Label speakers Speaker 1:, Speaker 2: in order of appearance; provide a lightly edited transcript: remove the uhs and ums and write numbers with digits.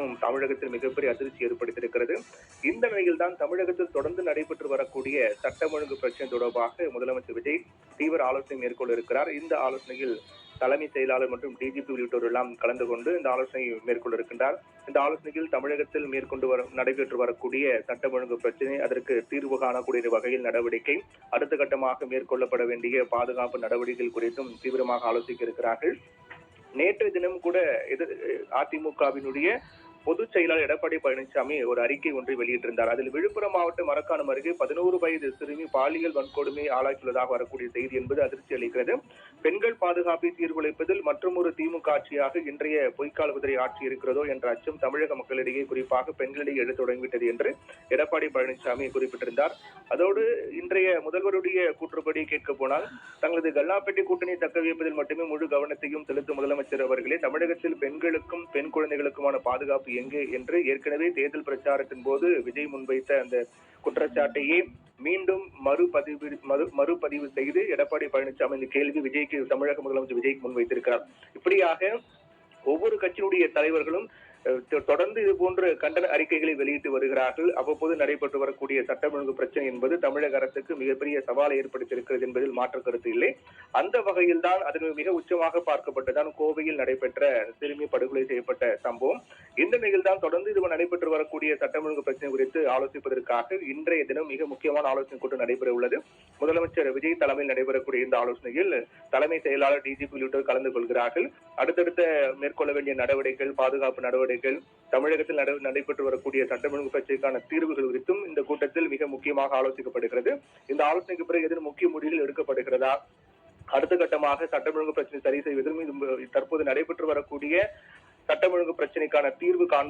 Speaker 1: விஷயம் தமிழகத்தில் மிகப்பெரிய அதிர்ச்சி ஏற்படுத்தியிருக்கிறது. இந்த நிலையில் தான் தமிழகத்தில் தொடர்ந்து நடைபெற்று வரக்கூடிய சட்டம் ஒழுங்கு பிரச்சனை தொடர்பாக முதலமைச்சர் விஜய் தீவிர ஆலோசனை மேற்கொள்ள இருக்கிறார். இந்த ஆலோசனையில் தலைமை செயலாளர் மற்றும் டிஜிபி உள்ளிட்டோர் எல்லாம் கலந்து கொண்டு இந்த ஆலோசனை மேற்கொள்ள இருக்கின்றார். இந்த ஆலோசனையில் தமிழகத்தில் நடைபெற்று வரக்கூடிய சட்டம் ஒழுங்கு பிரச்சனை, அதற்கு தீர்வு காணக்கூடிய வகையில் நடவடிக்கை, அடுத்த கட்டமாக மேற்கொள்ளப்பட வேண்டிய பாதுகாப்பு நடவடிக்கைகள் குறித்தும் தீவிரமாக ஆலோசிக்க இருக்கிறார்கள். நேற்று தினம் கூட அதிமுகவினுடைய பொதுச் செயலாளர் எடப்பாடி பழனிசாமி ஒரு அறிக்கை ஒன்றை வெளியிட்டிருந்தார். அதில் விழுப்புரம் மாவட்டம் மரக்காணம் அருகே 11 வயது சிறுமி பாலியல் வன்கொடுமை ஆளாக்கியுள்ளதாக வரக்கூடிய செய்தி என்பது அதிர்ச்சி அளிக்கிறது. பெண்கள் பாதுகாப்பை சீர்குலைப்பதில் மற்றொரு திமுக ஆட்சியாக இன்றைய பொய்க்கால் குதிரை ஆட்சி இருக்கிறதோ என்ற அச்சம் தமிழக மக்களிடையே, குறிப்பாக பெண்களிடையே எழுத தொடங்கிவிட்டது என்று எடப்பாடி பழனிசாமி குறிப்பிட்டிருந்தார். அதோடு இன்றைய முதல்வருடைய கூற்றுப்படி கேட்க போனால், தங்களது கல்லாப்பேட்டை கூட்டணியை தக்க வைப்பதில் மட்டுமே முழு கவனத்தையும் செலுத்தும் முதலமைச்சர் அவர்களே, தமிழகத்தில் பெண்களுக்கும் பெண் குழந்தைகளுக்குமான பாதுகாப்பு எங்கே என்று ஏற்கனவே தேர்தல் பிரச்சாரத்தின் போது விஜய் முன்வைத்த அந்த குற்றச்சாட்டையே மீண்டும் மறுபதிவு செய்து எடப்பாடி பழனிசாமி இந்த கேள்வி விஜய்க்கு, தமிழக முதலமைச்சர் விஜய்க்கு முன்வைத்திருக்கிறார். இப்படியாக ஒவ்வொரு கட்சியினுடைய தலைவர்களும் தொடர்ந்து இது போன்ற கண்டன அறிக்கைகளை வெளியிட்டு வருகிறார்கள். அவ்வப்போது நடைபெற்று வரக்கூடிய சட்டம் ஒழுங்கு பிரச்சனை என்பது தமிழக அரசுக்கு மிகப்பெரிய சவாலை ஏற்படுத்தியிருக்கிறது என்பதில் மாற்று கருத்து இல்லை. அந்த வகையில் தான் அதற்கு மிக உச்சமாக பார்க்கப்பட்டதான் கோவையில் நடைபெற்ற சிறுமி படுகொலை செய்யப்பட்ட சம்பவம். இந்த நிலையில் தான் தொடர்ந்து இது நடைபெற்று வரக்கூடிய சட்டம் ஒழுங்கு பிரச்சனை குறித்து ஆலோசிப்பதற்காக இன்றைய தினம் மிக முக்கியமான ஆலோசனை கூட்டம் நடைபெற உள்ளது. முதலமைச்சர் விஜய் தலைமையில் நடைபெறக்கூடிய இந்த ஆலோசனையில் தலைமை செயலாளர், டிஜிபி உள்ளிட்டோர் கலந்து கொள்கிறார்கள். அடுத்தடுத்த மேற்கொள்ள வேண்டிய நடவடிக்கைகள், பாதுகாப்பு நடவடிக்கைகள், தமிழகத்தில் நடைபெற்று வரக்கூடிய சட்டம் ஒழுங்கு பிரச்சனைக்கான தீர்வுகள் குறித்தும் இந்த கூட்டத்தில் மிக முக்கியமாக ஆலோசிக்கப்படுகிறது. இந்த ஆலோசனைக்கு பிறகு எதிரும் முக்கிய முடிவுகள் எடுக்கப்படுகிறதா, அடுத்த கட்டமாக சட்டம் ஒழுங்கு பிரச்சனை சரி செய்வதிலும் தற்போது நடைபெற்று வரக்கூடிய சட்டம் ஒழுங்கு பிரச்சனைக்கான தீர்வு காண்பது